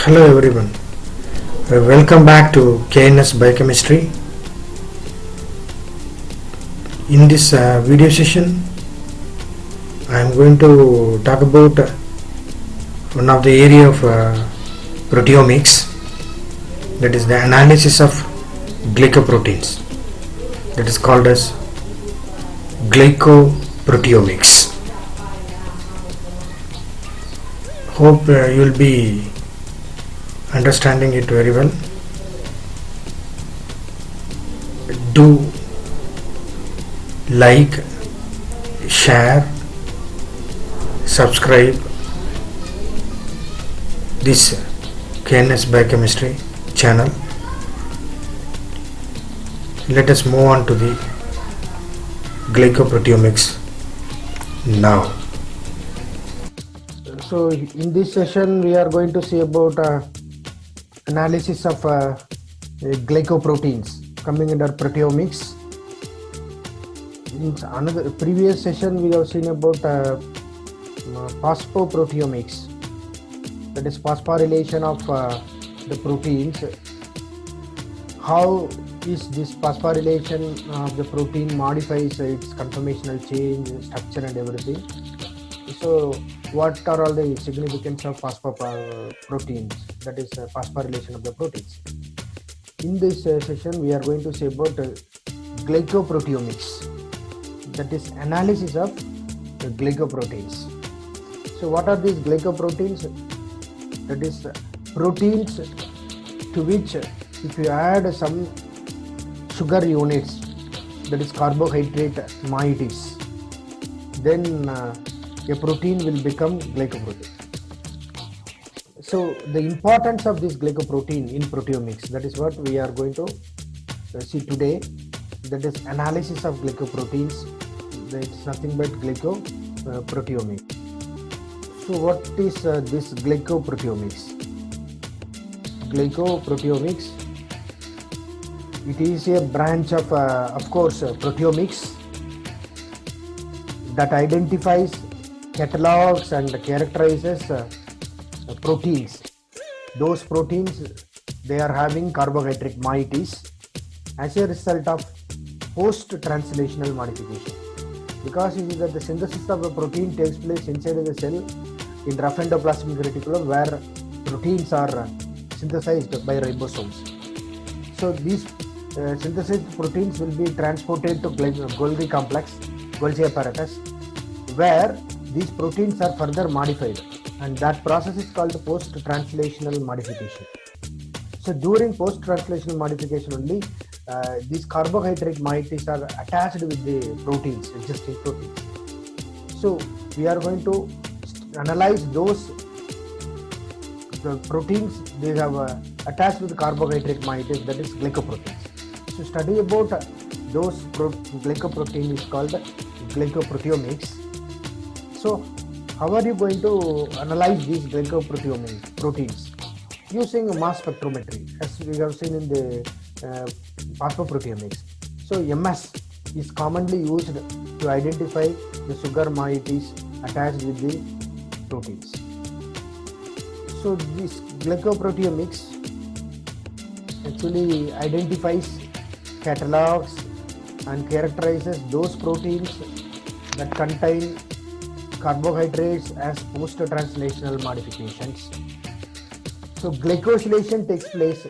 Hello everyone, welcome back to KNS Biochemistry. In this video session, I am going to talk about one of the area of proteomics, that is the analysis of glycoproteins, that is called as glycoproteomics. Hope you will be understanding it very well. Do like, share, subscribe this KNS Biochemistry channel. Let us move on to the glycoproteomics now. So in this session we are going to see about analysis of glycoproteins coming under proteomics. In another previous session we have seen about phosphoproteomics, that is phosphorylation of the proteins. How is this phosphorylation of the protein modifies its conformational change, structure and everything. So what are all the significance of phosphoproteins, that is phosphorylation of the proteins. In this session we are going to say about glycoproteomics, that is analysis of the glycoproteins. So what are these glycoproteins? That is proteins to which if you add some sugar units, that is carbohydrate moieties, then a protein will become glycoprotein. So the importance of this glycoprotein in proteomics, that is what we are going to see today, that is analysis of glycoproteins. It's nothing but glycoproteomics. So what is this glycoproteomics? Glycoproteomics, it is a branch of course proteomics that identifies, catalogs and characterizes proteins. Those proteins, they are having carbohydrate moieties as a result of post-translational modification, because it is that the synthesis of a protein takes place inside of the cell in rough endoplasmic reticulum, where proteins are synthesized by ribosomes. So these synthesized proteins will be transported to Golgi complex, Golgi apparatus, where these proteins are further modified, and that process is called post-translational modification. So during post-translational modification only, these carbohydrate moieties are attached with the proteins, existing proteins. So we are going to analyze those the proteins they have attached with carbohydrate moieties, that is glycoproteins. So study about those glycoprotein is called glycoproteomics. So how are you going to analyze these glycoproteins? Using mass spectrometry, as we have seen in the phosphoproteomics. So MS is commonly used to identify the sugar moieties attached with the proteins. So this glycoproteomics actually identifies, catalogs and characterizes those proteins that contain carbohydrates as post-translational modifications. So glycosylation takes place.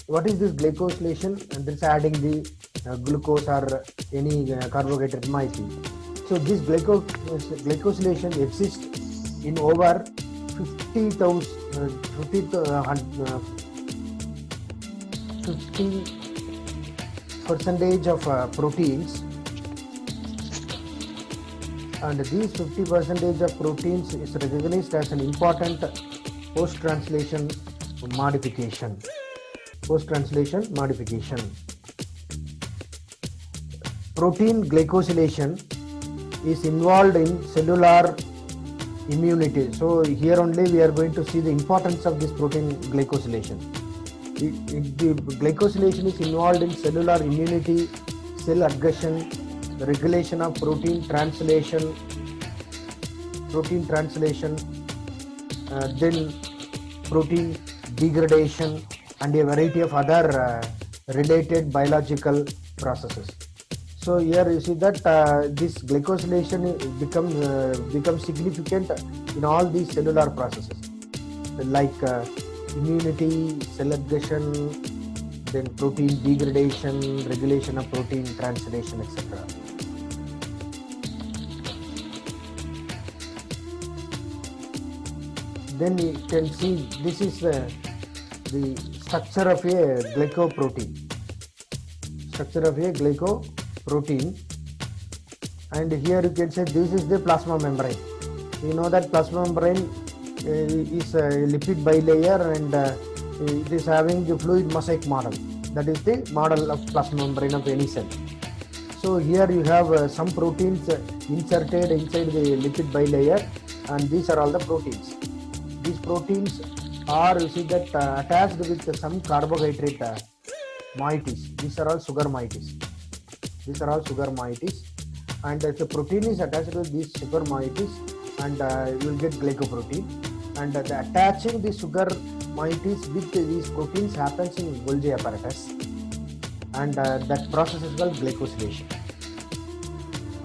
What is this glycosylation? And this adding the glucose or any carbohydrate moiety. So this glycosylation exists in over 50% of proteins, and these 50% of proteins is recognized as an important post-translation modification. Protein glycosylation is involved in cellular immunity. So here only we are going to see the importance of this protein glycosylation. The glycosylation is involved in cellular immunity, cell adhesion, the regulation of protein translation, then protein degradation, and a variety of other related biological processes. So here you see that this glycosylation becomes significant in all these cellular processes like immunity, cell adhesion, then protein degradation, regulation of protein translation, etc. Then you can see this is the structure of a glycoprotein. Structure of a glycoprotein, and here you can say this is the plasma membrane. You know that plasma membrane is a lipid bilayer, and it is having the fluid mosaic model. That is the model of plasma membrane of any cell. So here you have some proteins inserted inside the lipid bilayer, and these are all the proteins. These proteins are, you see that, attached with some carbohydrate moieties. These are all sugar moieties. These are all sugar moieties, and the protein is attached with these sugar moieties, and you will get glycoprotein. And attaching the sugar moieties with these proteins happens in Golgi apparatus, and that process is called glycosylation.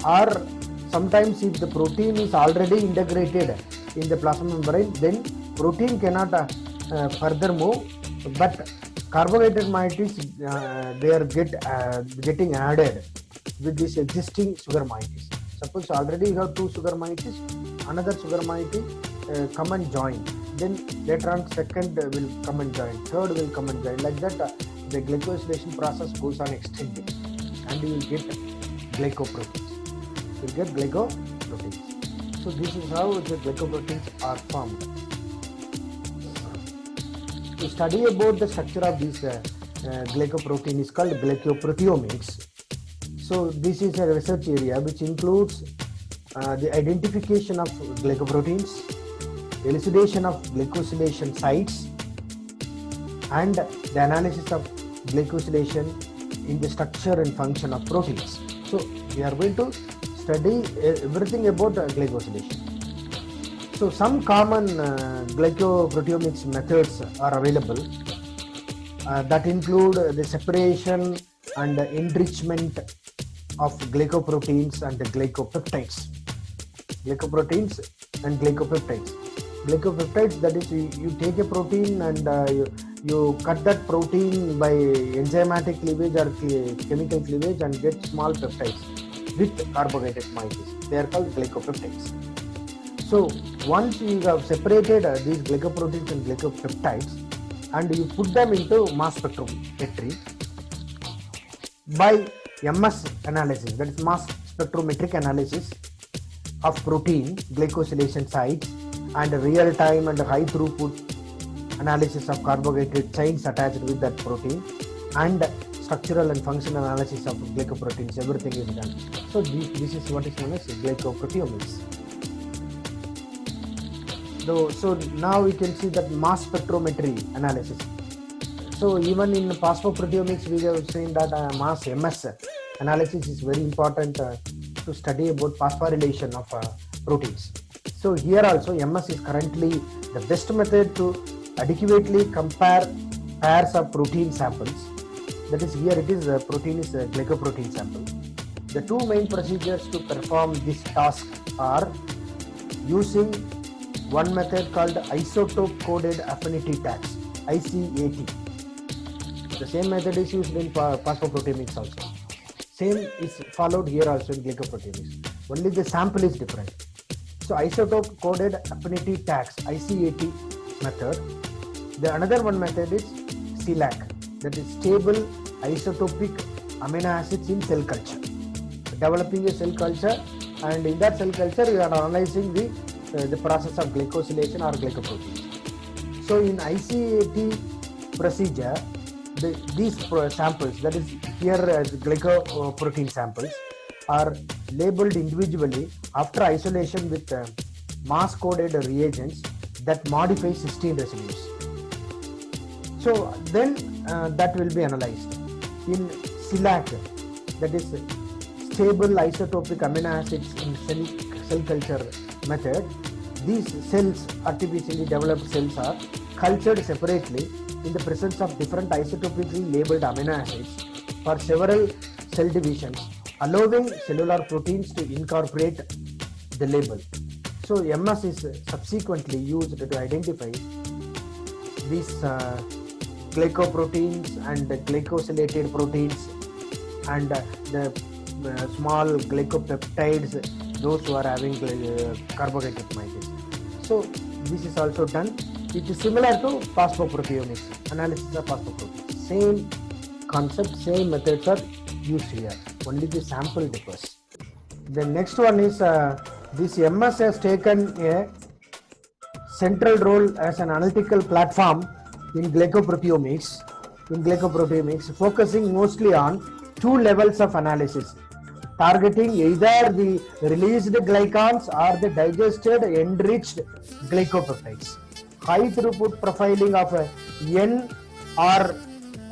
Or sometimes if the protein is already integrated in the plasma membrane, then protein cannot further move, but carbohydrate moieties they are getting added with this existing sugar moieties. Suppose already you have two sugar moieties, another sugar moiety come and join, then later on second will come and join, third will come and join, like that the glycosylation process goes on extending, and you will get glycoproteins. You will get glycoproteins. So this is how the glycoproteins are formed. To study about the structure of this glycoprotein is called glycoproteomics. So this is a research area which includes the identification of glycoproteins, elucidation of glycosylation sites, and the analysis of glycosylation in the structure and function of proteins. So we are going to study everything about glycosylation. So some common glycoproteomics methods are available that include the separation and enrichment of glycoproteins and glycopeptides. Glycoproteins and glycopeptides. Glycopeptides, that is, you take a protein and you cut that protein by enzymatic cleavage or chemical cleavage and get small peptides with carbohydrate moieties. They are called glycopeptides. So once you have separated these glycoproteins and glycopeptides, and you put them into mass spectrometry by MS analysis, that is mass spectrometric analysis of protein glycosylation sites, and real-time and high-throughput analysis of carbohydrate chains attached with that protein, and structural and functional analysis of glycoproteins, everything is done. So this is what is known as glycoproteomics. So now we can see that mass spectrometry analysis. So even in phosphoproteomics, we have seen that mass MS analysis is very important to study about phosphorylation of proteins. So here also MS is currently the best method to adequately compare pairs of protein samples. That is, here it is protein is a glycoprotein sample. The two main procedures to perform this task are using one method called isotope coded affinity tags, ICAT. The same method is used in phosphoproteomics also. Same is followed here also in glycoproteomics. Only the sample is different. So isotope coded affinity tags, ICAT method. The another one method is SILAC, that is stable isotopic amino acids in cell culture. Developing a cell culture, and in that cell culture you are analyzing the process of glycosylation or glycoproteins. So in ICAT procedure, these samples, that is here glycoprotein samples, are labeled individually after isolation with mass coded reagents that modify cysteine residues. So then that will be analyzed. In SILAC, that is stable isotopic amino acids in cell culture method, These cells, artificially developed cells, are cultured separately in the presence of different isotopically labeled amino acids for several cell divisions, allowing cellular proteins to incorporate the label. So MS is subsequently used to identify these glycoproteins and glycosylated proteins and the small glycopeptides, those who are having carbohydrate mimesis. So this is also done. It is similar to phosphoproteomics, analysis of phosphoproteins. Same concept, same methods are used here. Only the sample differs. The next one is this MS has taken a central role as an analytical platform in glycoproteomics, focusing mostly on two levels of analysis, targeting either the released glycans or the digested enriched glycopeptides. High throughput profiling of N or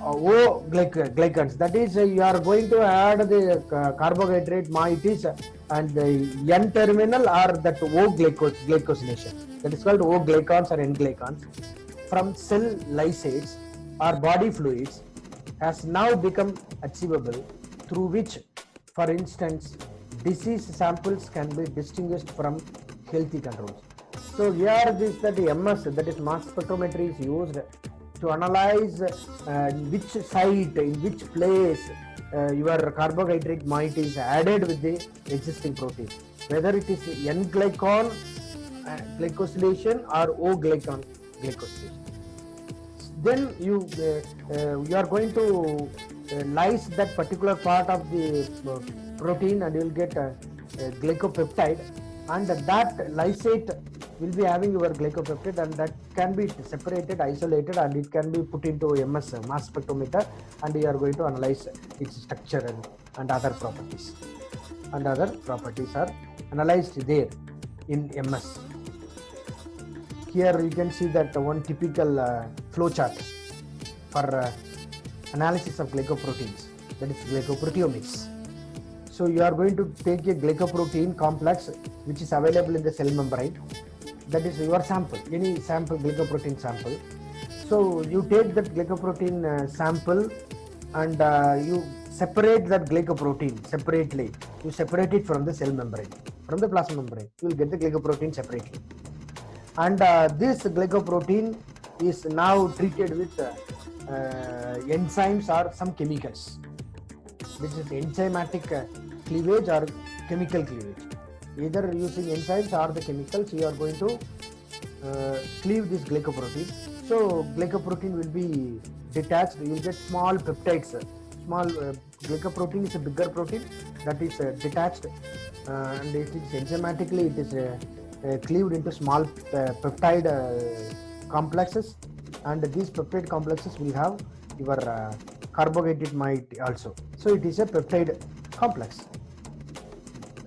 O glycans, that is, you are going to add the carbohydrate moieties and the N terminal or that O glycosylation, that is called O glycans or N glycans, from cell lysates or body fluids has now become achievable, through which, for instance, disease samples can be distinguished from healthy controls. So here this that MS, that is mass spectrometry, is used to analyze in which site, in which place your carbohydrate moiety is added with the existing protein, whether it is N glycan glycosylation or O glycan glycosylation. Then you are going to lyse that particular part of the protein and you will get a glycopeptide, and that lysate will be having your glycopeptide, and that can be separated, isolated, and it can be put into MS mass spectrometer, and you are going to analyze its structure and other properties. And other properties are analyzed there in MS. Here you can see that one typical flow chart for analysis of glycoproteins, that is glycoproteomics. So you are going to take a glycoprotein complex which is available in the cell membrane, that is your sample, any sample, glycoprotein sample. So you take that glycoprotein sample and you separate that glycoprotein separately. You separate it from the cell membrane, from the plasma membrane. You will get the glycoprotein separately. And this glycoprotein is now treated with enzymes or some chemicals. This is enzymatic cleavage or chemical cleavage. Either using enzymes or the chemicals, you are going to cleave this glycoprotein. So glycoprotein will be detached. You will get small peptides. Small glycoprotein is a bigger protein that is detached, and it is enzymatically, it is cleaved into small peptide complexes, and these peptide complexes will have your carbohydrate moiety also. So it is a peptide complex.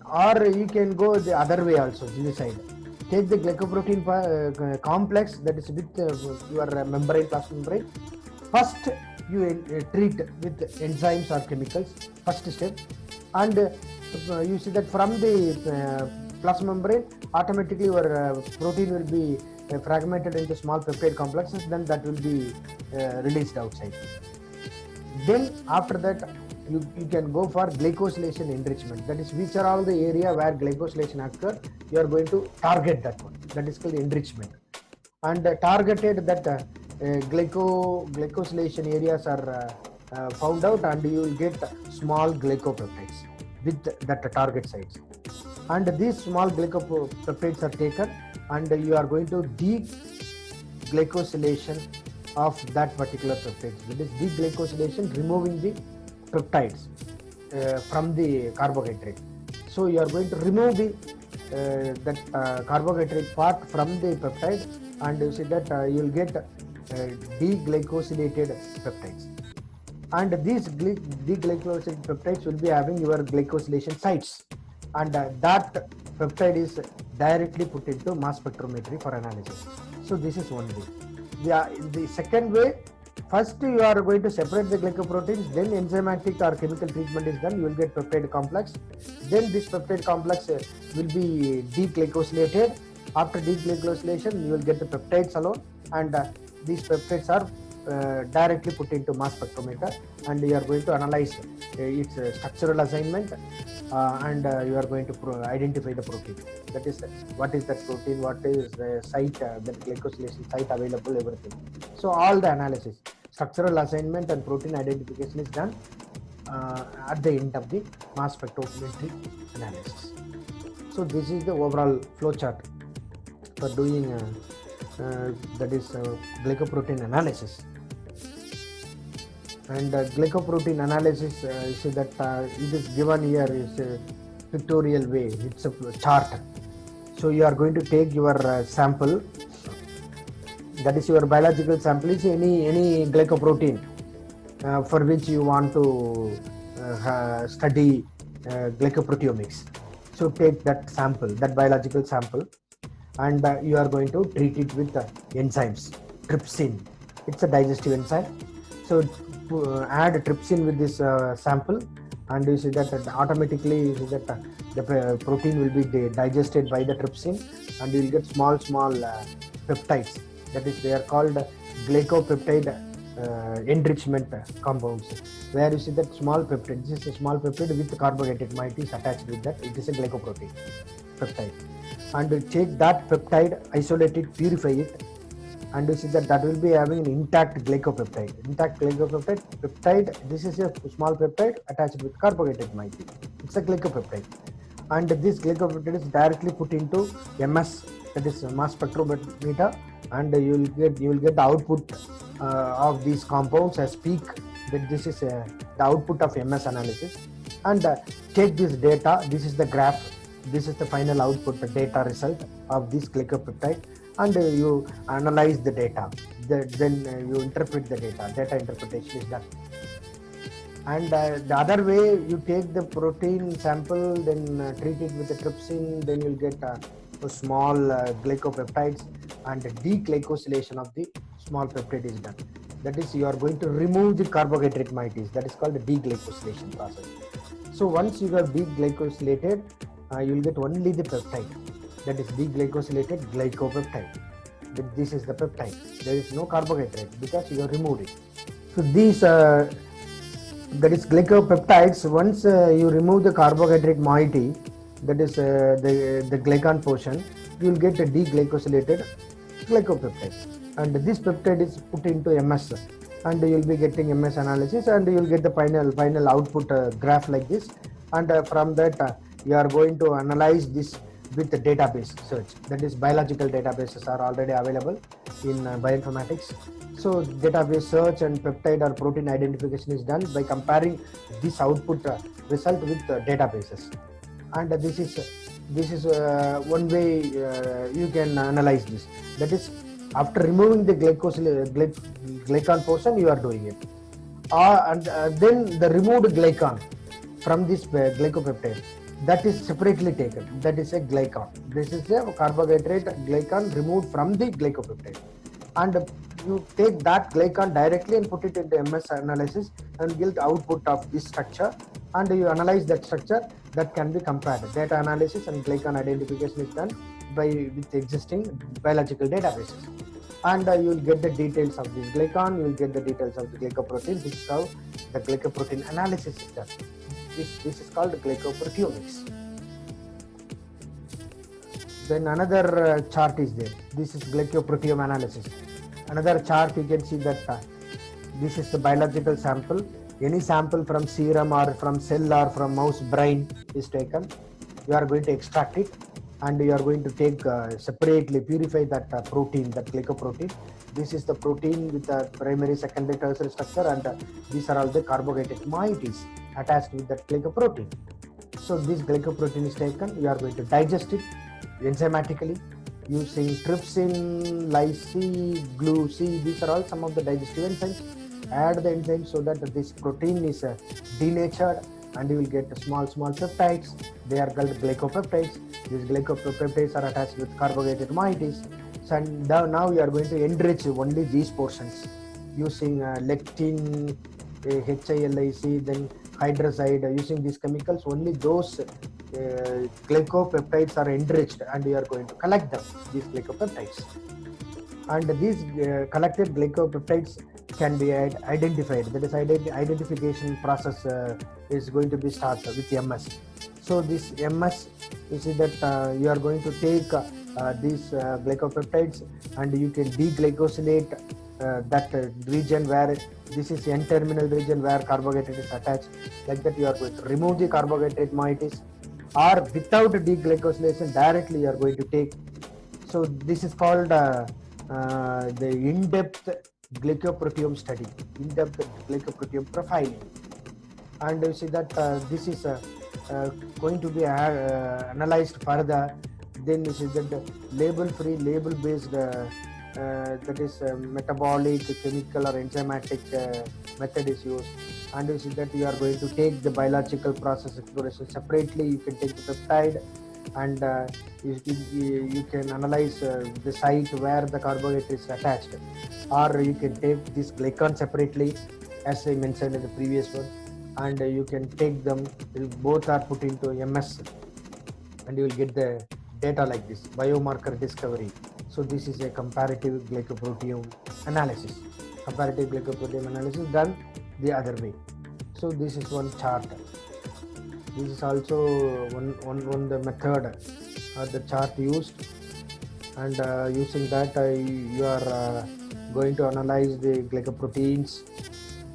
Or you can go the other way also, this side. Take the glycoprotein complex that is with your membrane, plasma membrane. First you treat with enzymes or chemicals, first step, and you see that from the plasma membrane, automatically your protein will be fragmented into small peptide complexes, then that will be released outside. Then after that you can go for glycosylation enrichment, that is which are all the area where glycosylation occur, you are going to target that one, that is called enrichment, and targeted that glycosylation areas are found out, and you will get small glycopeptides with that target sites, and these small glycopeptides are taken and you are going to de-glycosylation of that particular peptide. That is de-glycosylation, removing the peptides from the carbohydrate. So you are going to remove the carbohydrate part from the peptide, and you see that you will get deglycosylated peptides, and these deglycosylated peptides will be having your glycosylation sites, and that peptide is directly put into mass spectrometry for analysis. So this is one way. The second way, first you are going to separate the glycoproteins, then enzymatic or chemical treatment is done, you will get peptide complex, then this peptide complex will be deglycosylated, After deglycosylation, you will get the peptides alone, and these peptides are directly put into mass spectrometer, and you are going to analyze its structural assignment, and you are going to identify the protein. That is, what is that protein, what is the site, that glycosylation site available, everything. So all the analysis, structural assignment and protein identification is done at the end of the mass spectrometry analysis. So this is the overall flow chart for doing that is glycoprotein analysis. And glycoprotein analysis, you see that it is given here is a pictorial way, it's a chart. So you are going to take your sample, that is your biological sample is any glycoprotein for which you want to study glycoproteomics. So take that sample, that biological sample, and you are going to treat it with enzymes. Trypsin, it's a digestive enzyme. So add trypsin with this sample, and you see that automatically you see that the protein will be digested by the trypsin, and you will get small peptides. That is, they are called glycopeptide enrichment compounds, where you see that small peptide. This is a small peptide with carbohydrate moieties attached with that. It is a glycoprotein peptide, and you take that peptide, isolate it, purify it, and you see that will be having an intact glycopeptide. Peptide. This is a small peptide attached with carbohydrate moiety. It's a glycopeptide, and this glycopeptide is directly put into MS, that is mass spectrometer, and you will get the output of these compounds as peak. That this is the output of MS analysis, and take this data. This is the graph. This is the final output, the data result of this glycopeptide, and you analyze the data. Then you interpret the data. Data interpretation is done. And the other way, you take the protein sample, then treat it with the trypsin, then you'll get small glycopeptides, and deglycosylation of the small peptide is done. That is, you are going to remove the carbohydrate moieties. That is called the deglycosylation process. So once you have deglycosylated, you will get only the peptide. That is deglycosylated glycopeptide. This is the peptide. There is no carbohydrate because you have removed it. So these that is glycopeptides, once you remove the carbohydrate moiety, that is the glycan portion, you will get a deglycosylated glycopeptide, and this peptide is put into MS, and you will be getting MS analysis, and you will get the final output graph like this, and from that you are going to analyze this with the database search. That is, biological databases are already available in bioinformatics. So database search and peptide or protein identification is done by comparing this output result with databases, and this is one way you can analyze this. That is, after removing the glycan portion, you are doing it, and then the removed glycan from this glycopeptide, that is separately taken. That is a glycan. This is a carbohydrate glycan removed from the glycopeptide, and you take that glycan directly and put it into MS analysis and get the output of this structure, and you analyze that structure. That can be compared. Data analysis and glycan identification is done with existing biological databases, and you will get the details of this glycan. You will get the details of the glycoprotein. This is how the glycoprotein analysis is done. This is called glycoproteomics. Then another chart is there. This is glycoproteome analysis. Another chart, you can see that this is the biological sample. Any sample from serum or from cell or from mouse brain is taken. You are going to extract it, and you are going to take separately, purify that protein, that glycoprotein. This is the protein with the primary, secondary, tertiary structure, and these are all the carbohydrate moieties attached with that glycoprotein. So this glycoprotein is taken. You are going to digest it enzymatically using trypsin, lyse, gluc. These are all some of the digestive enzymes. Add the enzymes so that this protein is denatured, and you will get small peptides. They are called glycopeptides. These glycopeptides are attached with carbohydrate moieties. So now you are going to enrich only these portions using lectin, HILIC, then hydrazide. Using these chemicals, only those glycopeptides are enriched, and you are going to collect them, these glycopeptides. And these collected glycopeptides can be identified. That is, identification process is going to be started with MS. So this MS, you see that you are going to take these glycopeptides, and you can deglycosylate that region where this is N-terminal region where carbohydrate is attached. Like that, you are going to remove the carbohydrate moieties, or without deglycosylation directly you are going to take. So this is called the in-depth glycoproteome study, in-depth glycoproteome profiling. And you see that this is going to be analyzed further. Then you see that label-free, label-based, that is metabolic, chemical, or enzymatic method is used. And you see that you are going to take the biological process exploration separately. You can take the peptide, and you can analyze the site where the carbohydrate is attached, or you can take this glycan separately, as I mentioned in the previous one, and you can take them. Both are put into MS, and you will get the data like this: biomarker discovery. So this is a comparative glycoproteome analysis. Comparative glycoproteome analysis done the other way. So this is one chart. This is also one the method or the chart used, and using that you are going to analyze the glycoproteins,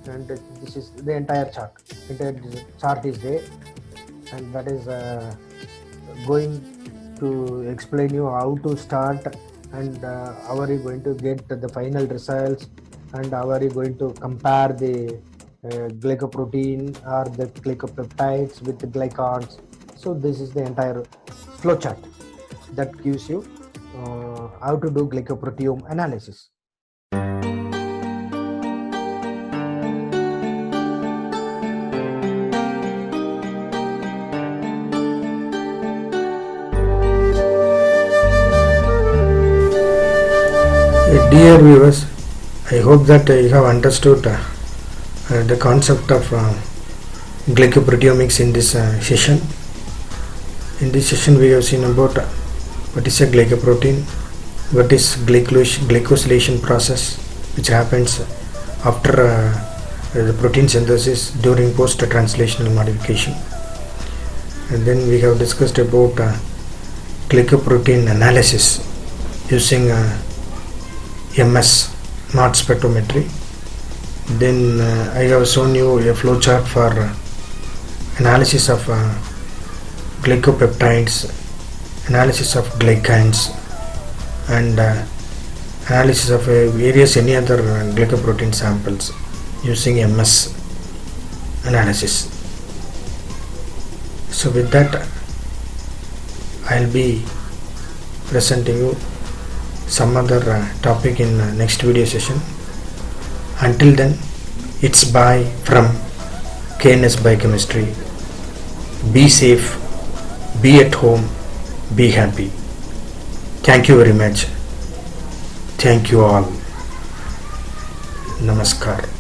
and this is the entire chart. Entire chart is there, and that is going to explain you how to start, and how are you going to get the final results, and how are you going to compare the glycoprotein or the glycopeptides with the glycans. So this is the entire flowchart that gives you how to do glycoproteome analysis. Dear viewers, I hope that you have understood the concept of glycoproteomics in this session. In this session we have seen about what is a glycoprotein, what is glycosylation process which happens after the protein synthesis during post-translational modification, and then we have discussed about glycoprotein analysis using MS, not spectrometry. Then I have shown you a flowchart for analysis of glycopeptides, analysis of glycans, and analysis of various any other glycoprotein samples using MS analysis. So with that, I'll be presenting you some other topic in next video session. Until then, it's bye from KNS Biochemistry. Be safe, be at home, be happy. Thank you very much. Thank you all. Namaskar.